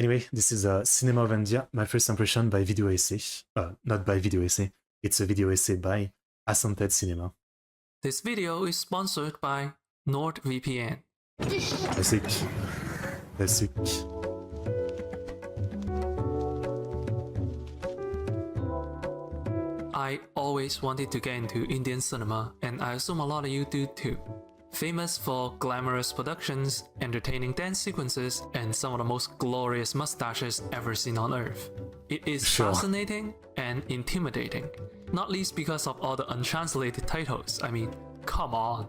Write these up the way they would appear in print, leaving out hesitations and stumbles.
Anyway, this is Cinema of India, my first impression by video essay. Not by video essay, it's a video essay by Ascended Cinema. This video is sponsored by NordVPN. Classic. Classic. I always wanted to get into Indian cinema, and I assume a lot of you do too. Famous for glamorous productions, entertaining dance sequences, and some of the most glorious mustaches ever seen on earth. It is fascinating and intimidating, not least because of all the untranslated titles. I mean, come on.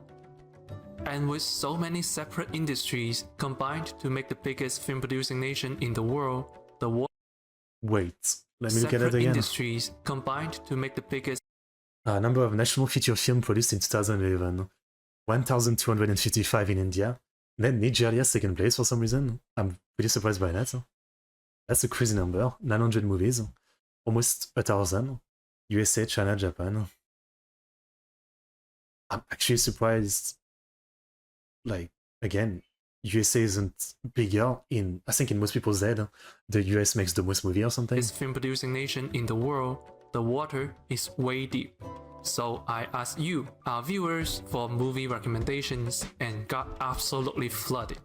And with so many separate industries combined to make the biggest film producing nation in the world, Wait, let me look at it again. Industries combined to make the biggest number of national feature film produced in 2011. 1,255 in India. Then Nigeria second place for some reason. I'm pretty surprised by that. That's a crazy number. 900 movies. Almost 1,000. USA, China, Japan. I'm actually surprised. Like, again, USA isn't bigger in, I think in most people's head, the US makes the most movie or something. This film producing nation in the world, the water is way deep. So I asked you, our viewers, for movie recommendations and got absolutely flooded.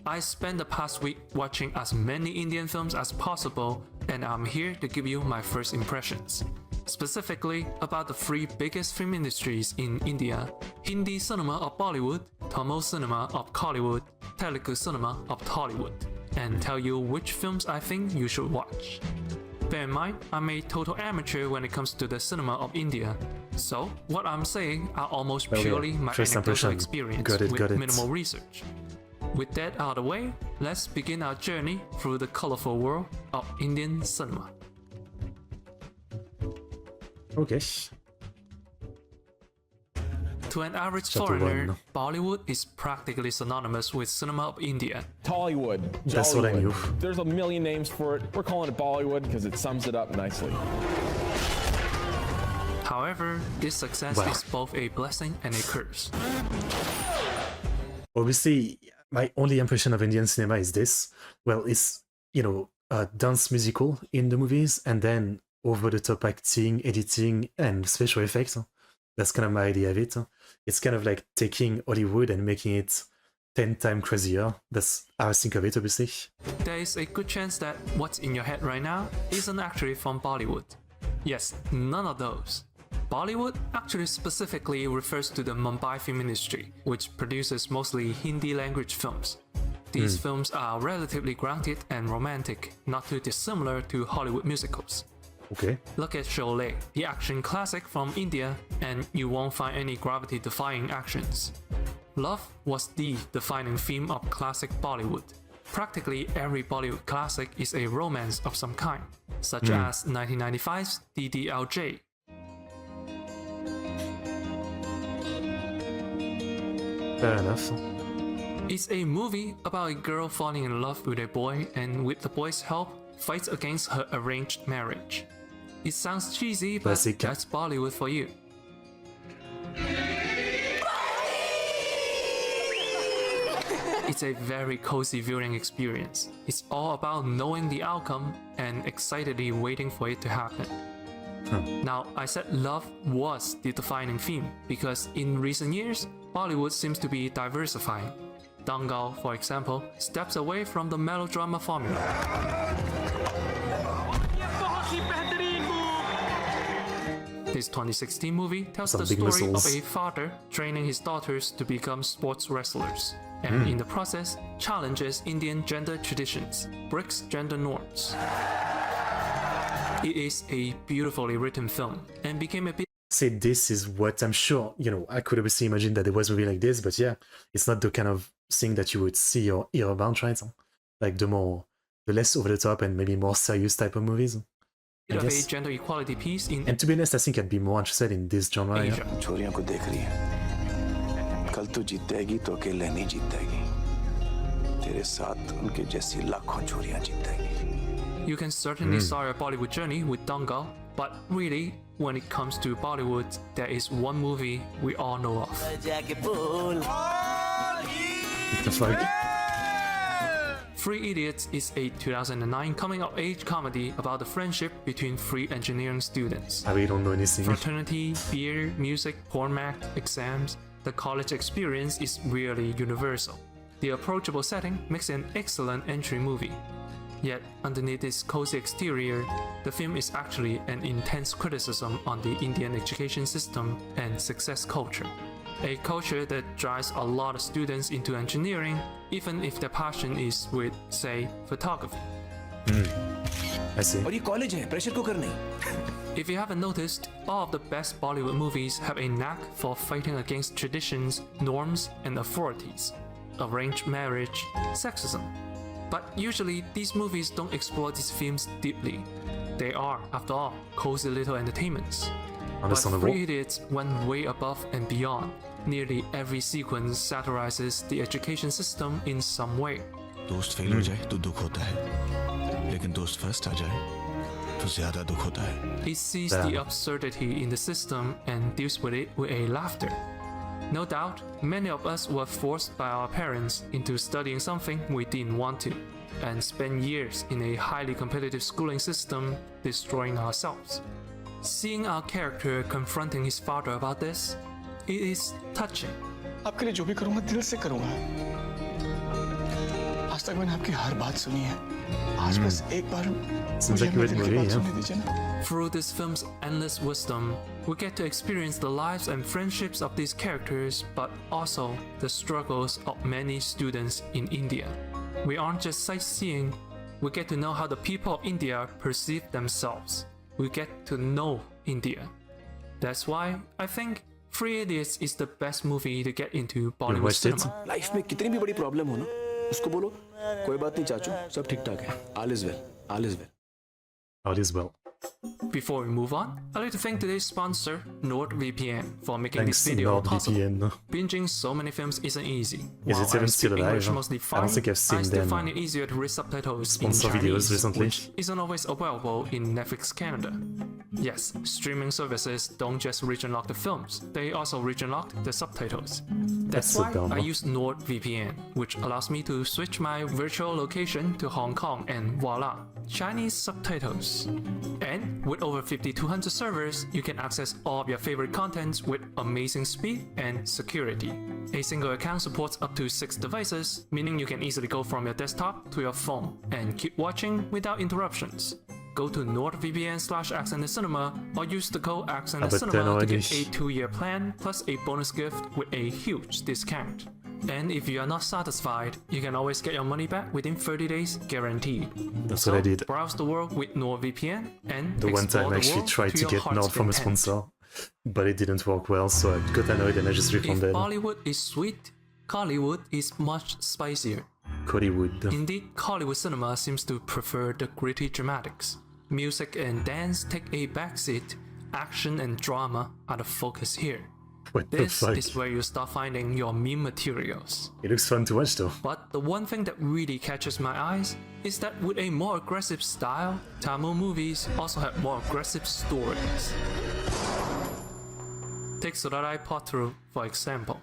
I spent the past week watching as many Indian films as possible, and I'm here to give you my first impressions. Specifically about the three biggest film industries in India: Hindi cinema of Bollywood, Tamil cinema of Kollywood, Telugu cinema of Tollywood, and tell you which films I think you should watch. Bear in mind, I'm a total amateur when it comes to the cinema of India, so what I'm saying are almost purely my anecdotal experience with minimal research. With that out of the way, let's begin our journey through the colorful world of Indian cinema. Okay. To an average foreigner, Bollywood is practically synonymous with cinema of India. Tollywood. That's what I knew. There's a million names for it. We're calling it Bollywood because it sums it up nicely. However, this success is both a blessing and a curse. Obviously, my only impression of Indian cinema is this. Well, it's, you know, a dance musical in the movies, and then over-the-top acting, editing, and special effects. That's kind of my idea of it. It's kind of like taking Hollywood and making it 10 times crazier. That's how I think of it, obviously. There is a good chance that what's in your head right now isn't actually from Bollywood. Yes, none of those. Bollywood actually specifically refers to the Mumbai film industry, which produces mostly Hindi language films. These films are relatively grounded and romantic, not too dissimilar to Hollywood musicals. Okay. Look at Sholay, the action classic from India, and you won't find any gravity-defying actions. Love was the defining theme of classic Bollywood. Practically every Bollywood classic is a romance of some kind, such as 1995's DDLJ. Fair enough. It's a movie about a girl falling in love with a boy and with the boy's help fights against her arranged marriage. It sounds cheesy, but that's Bollywood for you. It's a very cozy viewing experience. It's all about knowing the outcome and excitedly waiting for it to happen. Now, I said love was the defining theme because in recent years, Bollywood seems to be diversifying. Dangal, for example, steps away from the melodrama formula. This 2016 movie tells the story of a father training his daughters to become sports wrestlers, and in the process, challenges Indian gender traditions, breaks gender norms. It is a beautifully written film, and became a bit... See, this is what I'm sure, you know, I could obviously imagine that there was a movie like this, but yeah, it's not the kind of thing that you would see or hear about, right? Like the less over the top and maybe more serious type of movies. Of a gender equality piece in... And to be honest, I think I'd be more interested in this genre. Asia. You can certainly start a Bollywood journey with Dangal, but really, when it comes to Bollywood, there is one movie we all know of. What the fuck? Three Idiots is a 2009 coming-of-age comedy about the friendship between three engineering students. I really don't know anything. Fraternity, beer, music, porn mag, exams, the college experience is really universal. The approachable setting makes it an excellent entry movie. Yet, underneath its cozy exterior, the film is actually an intense criticism on the Indian education system and success culture. A culture that drives a lot of students into engineering, even if their passion is with, say, photography. I see. और ये college है, pressure cooker नहीं. If you haven't noticed, all of the best Bollywood movies have a knack for fighting against traditions, norms, and authorities. Arranged marriage, sexism. But usually, these movies don't explore these themes deeply. They are, after all, cozy little entertainments. But Understandable. Three Idiots went way above and beyond. Nearly every sequence satirizes the education system in some way. दोस्त fail हो जाए तो दुख होता है, लेकिन दोस्त first आ जाए तो ज्यादा दुख होता है. It sees the absurdity in the system and deals with it with a laughter. No doubt, many of us were forced by our parents into studying something we didn't want to, and spent years in a highly competitive schooling system destroying ourselves. Seeing our character confronting his father about this, it is touching. आपके लिए जो भी करूंगा दिल से करूंगा. आज तक मैंने आपकी हर बात सुनी है. आज बस एक बार Seems मुझे like a अपने good दिल की movie, बात yeah. सुनने दीजिए ना. Through this film's endless wisdom, we get to experience the lives and friendships of these characters, but also the struggles of many students in India. We aren't just sightseeing, we get to know how the people of India perceive themselves. We get to know India. That's why I think Three Idiots is the best movie to get into Bollywood watched it? cinema. Life में कितनी भी बड़ी problem हो ना, उसको बोलो कोई बात नहीं चाचू, सब ठीक ठाक है. All is well, all is well. All is well. Before we move on, I'd like to thank today's sponsor, NordVPN, for making Thanks, this video possible. NordVPN. Binging so many films isn't easy. Is While it even I still speak English alive? mostly I fine, don't think I've seen I still them find it easier to read subtitles in sponsor videos Chinese, recently. which isn't always available in Netflix Canada. Yes, streaming services don't just region lock the films, they also region lock the subtitles. That's so why dumb. I use NordVPN, which allows me to switch my virtual location to Hong Kong and voila, Chinese subtitles. And with over 5,200 servers, you can access all of your favorite contents with amazing speed and security. A single account supports up to 6 devices, meaning you can easily go from your desktop to your phone and keep watching without interruptions. Go to NordVPN/AccentTheCinema or use the code AccentTheCinema to get a 2-year plan plus a bonus gift with a huge discount. And if you are not satisfied, you can always get your money back within 30 days guaranteed. That's So, what I did. browse the world with NordVPN and The one explore time I actually world tried to your get heart's Nord from a content. sponsor, but it didn't work well, so I got annoyed and I just If refunded. Bollywood is sweet, Collywood is much spicier. Collywood. Indeed, Hollywood cinema seems to prefer the gritty dramatics. Music and dance take a backseat. Action and drama are the focus here. What the This fuck? is where you start finding your meme materials. It looks fun to watch though. But the one thing that really catches my eyes is that with a more aggressive style, Tamil movies also have more aggressive stories. Take Surarai Potru, for example.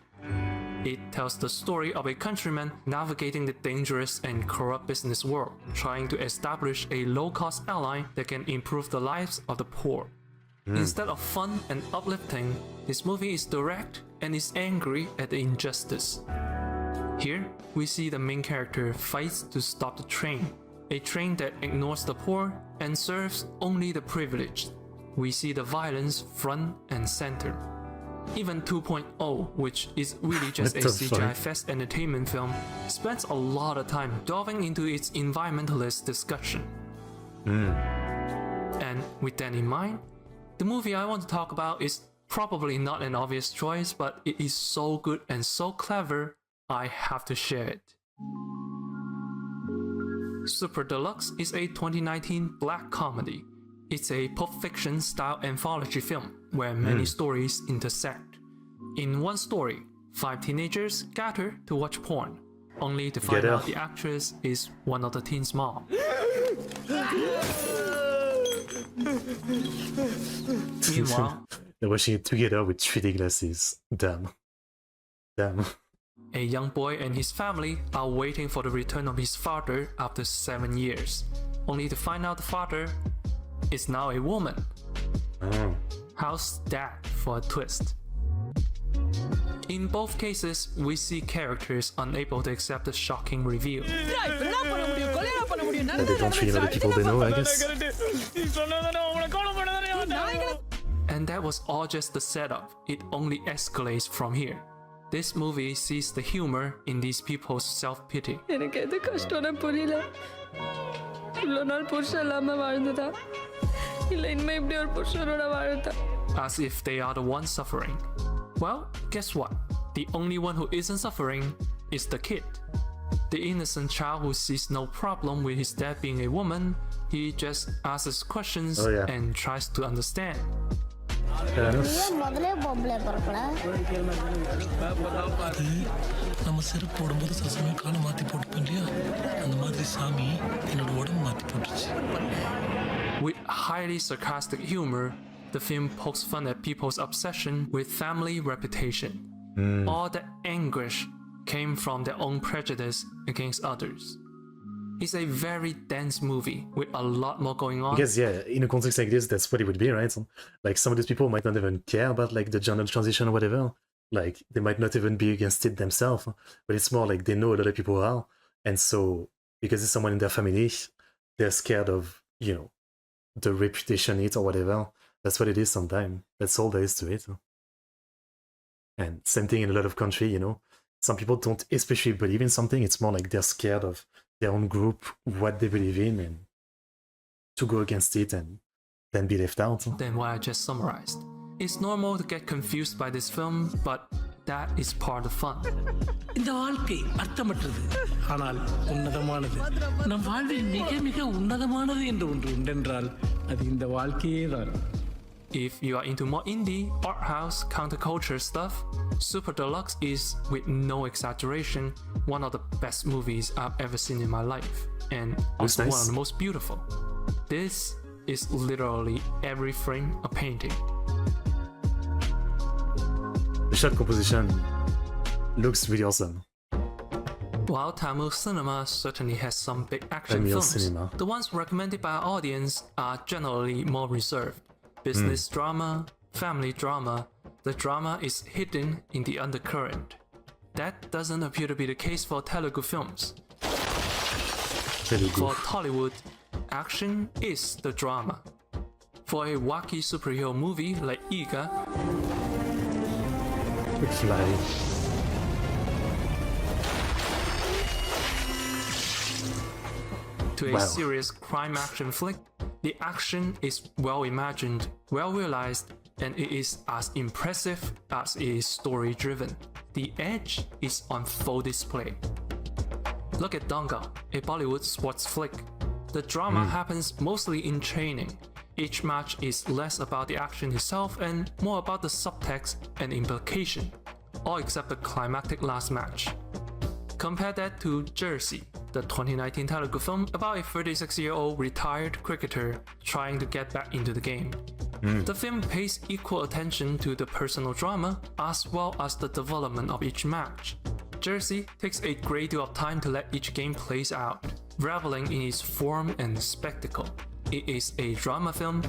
It tells the story of a countryman navigating the dangerous and corrupt business world, trying to establish a low-cost airline that can improve the lives of the poor. Instead of fun and uplifting, this movie is direct and is angry at the injustice. Here, we see the main character fights to stop the train, a train that ignores the poor and serves only the privileged. We see the violence front and center. Even 2.0, which is really just a What the CGI fuck? fest entertainment film, spends a lot of time delving into its environmentalist discussion. And with that in mind, the movie I want to talk about is probably not an obvious choice, but it is so good and so clever, I have to share it. Super Deluxe is a 2019 black comedy. It's a Pulp Fiction style anthology film where many stories intersect. In one story, 5 teenagers gather to watch porn, only to find Gather. out the actress is one of the teens' mom. Meanwhile, They're watching it together with 3D glasses. Damn. Damn. A young boy and his family are waiting for the return of his father after 7 years, only to find out the father is now a woman. Oh. How's that for a twist? In both cases, we see characters unable to accept the shocking reveal. Yeah, they don't really know the people they know, I guess. And that was all just the setup. It only escalates from here. This movie sees the humor in these people's self-pity. எனக்கு எது கஷ்டம்னு புரியல. இவ்வளோ நாள் புருஷன் இல்லாம வாழ்ந்ததா இல்ல இனிமே இப்படி ஒரு புருஷனோட வாழதா? As if they are the ones suffering. Well, guess what? The only one who isn't suffering is the kid. The innocent child who sees no problem with his dad being a woman. He just asks questions and tries to understand. நம்ம செருப்பு போடும்போது சில சமயம் காலை மாற்றி போட்டுப்போம் இல்லையா அந்த மாதிரி சாமி என்னோட உடம்பு மாற்றி போட்டுருச்சு. With highly sarcastic humor, the film pokes fun at people's obsession with family reputation. All the anguish came from their own prejudice against others. It's a very dense movie with a lot more going on. I guess, yeah, in a context like this, that's what it would be, right? So, like, some of these people might not even care about, like, the gender transition or whatever. Like, they might not even be against it themselves. But it's more like they know a lot of people are. And so, because it's someone in their family, they're scared of, you know, the reputation it or whatever. That's what it is sometimes. That's all there is to it. And same thing in a lot of country, you know. Some people don't especially believe in something. It's more like they're scared of their own group, what they believe in, and to go against it and then be left out. Than what I just summarized. It's normal to get confused by this film, but that is part of fun. இந்த வாழ்க்கை அர்த்தமற்றது ஆனால் உன்னதமானது. நம் வாழ்வில் மிக மிக உன்னதமானது என்று ஒன்று உண்டென்றால் அது இந்த வாழ்க்கையே தான். If you are into more indie, art house, counterculture stuff, Super Deluxe is, with no exaggeration, one of the best movies I've ever seen in my life, and also one of the most beautiful. This is literally every frame a painting. The shot composition looks really awesome. While Tamil cinema certainly has some big action films, the ones recommended by our audience are generally more reserved. Business drama, family drama, the drama is hidden in the undercurrent. That doesn't appear to be the case for Telugu films. For Tollywood, action is the drama. For a wacky superhero movie like Iga, Fly. to a serious crime action flick, the action is well imagined, well realized, and it is as impressive as it is story driven. The edge is on full display. Look at Dangal, a Bollywood sports flick. The drama happens mostly in training. Each match is less about the action itself and more about the subtext and implication, all except the climactic last match. Compare that to Jersey, the 2019 Telugu film about a 36-year-old retired cricketer trying to get back into the game. The film pays equal attention to the personal drama as well as the development of each match. Jersey takes a great deal of time to let each game plays out, reveling in its form and spectacle. It is a drama film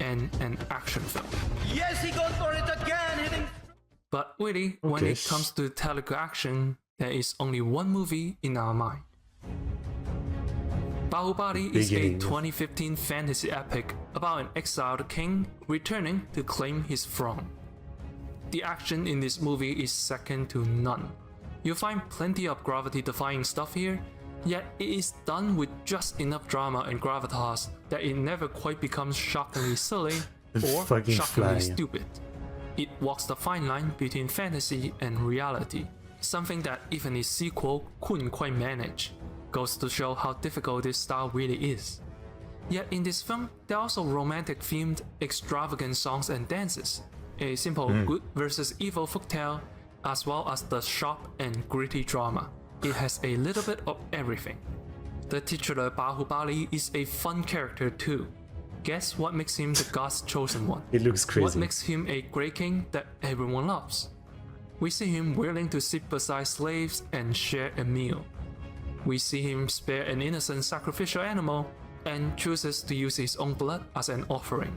and an action film. Yes, he goes for it again, hitting. But really, when it comes to Telugu action, there is only one movie in our mind. Bahubali is a 2015 fantasy epic about an exiled king returning to claim his throne. The action in this movie is second to none. You'll find plenty of gravity-defying stuff here, yet it is done with just enough drama and gravitas that it never quite becomes shockingly silly or shockingly stupid. It walks the fine line between fantasy and reality, something that even its sequel couldn't quite manage. Goes to show how difficult this style really is. Yet in this film, there are also romantic-themed, extravagant songs and dances, a simple good versus evil folktale, as well as the sharp and gritty drama. It has a little bit of everything. The titular Bahubali is a fun character too. Guess what makes him the God's chosen one? It looks crazy. What makes him a great king that everyone loves? We see him willing to sit beside slaves and share a meal. We see him spare an innocent sacrificial animal and chooses to use his own blood as an offering.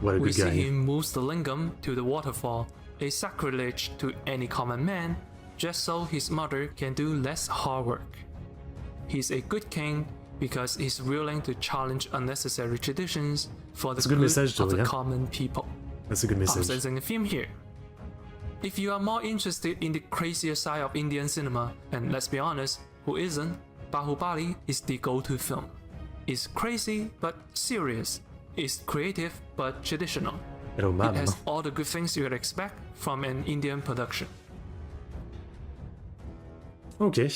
What a We good see guy. him move the lingam to the waterfall, a sacrilege to any common man, just so his mother can do less hard work. He's a good king because he's willing to challenge unnecessary traditions for the That's a good message, of though, the yeah. common people. That's a good I'm message. sensing a theme here. If you are more interested in the crazier side of Indian cinema, and let's be honest, who isn't, Bahubali is the go-to film. It's crazy but serious. It's creative but traditional. Hello, It man. has all the good things you would expect from an Indian production. Okay,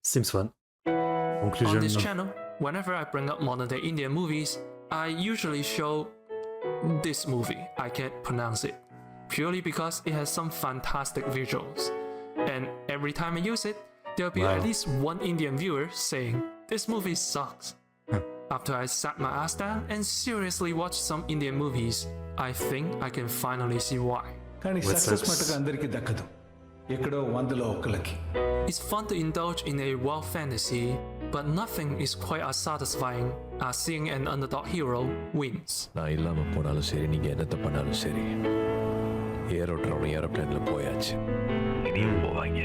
seems fun. On Conclusion. this channel, whenever I bring up modern-day Indian movies, I usually show this movie. I can't pronounce it, purely because it has some fantastic visuals. And every time I use it, there'll be Wow. at least one Indian viewer saying, "This movie sucks." After I sat my ass down and seriously watched some Indian movies, I think I can finally see why. కానీ What's success that? మటుకు అందరికీ దక్కదు ఎక్కడో వందలో ఒక్కలకి It's fun to indulge in a wild fantasy, but nothing is quite as satisfying as seeing an underdog hero wins. நான் இல்லாம போனாலும் சரி நீங்க என்னத்தை பண்ணாலும் சரி ஏரோட்ரோன் ஏரோப்ளேன்ல போயாச்சு இனியும் போவாங்க.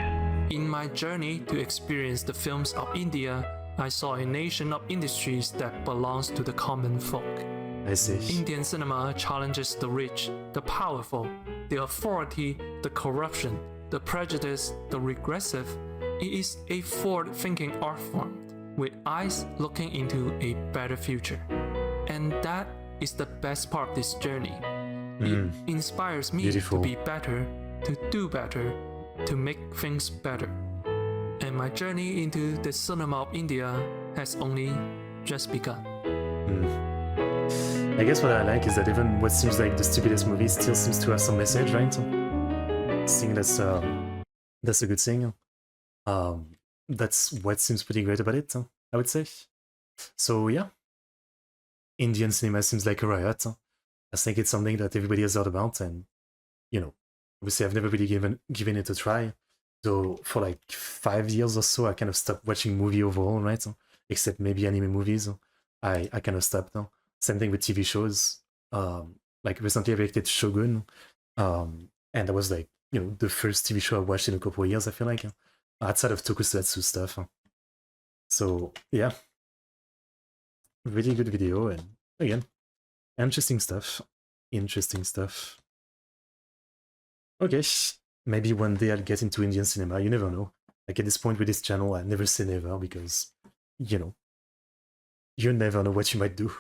In my journey to experience the films of India, I saw a nation of industries that belongs to the common folk. I see. Indian cinema challenges the rich, the powerful, the authority, the corruption, the prejudice, the regressive. It is a forward-thinking art form with eyes looking into a better future. And that is the best part of this journey. It inspires me Beautiful. to be better, to do better, to make things better. And my journey into the cinema of India has only just begun. I guess what I like is that even what seems like the stupidest movie still seems to have some message, right? I think that's a good thing. That's what seems pretty great about it, I would say. So yeah, Indian cinema seems like a riot. I think it's something that everybody has heard about, and you know, obviously I've never really given it a try. So for like 5 years or so, I kind of stopped watching movie overall, right? Except maybe anime movies. I kind of stopped now. Same thing with TV shows. Like recently I reacted to Shogun. And that was like, you know, the first TV show I watched in a couple of years, I feel like. Outside of tokusatsu stuff. So yeah. Really good video, and again, interesting stuff. Interesting stuff. Okay. Maybe one day I'll get into Indian cinema, you never know. Like at this point with this channel, I never say never because, you know, you never know what you might do.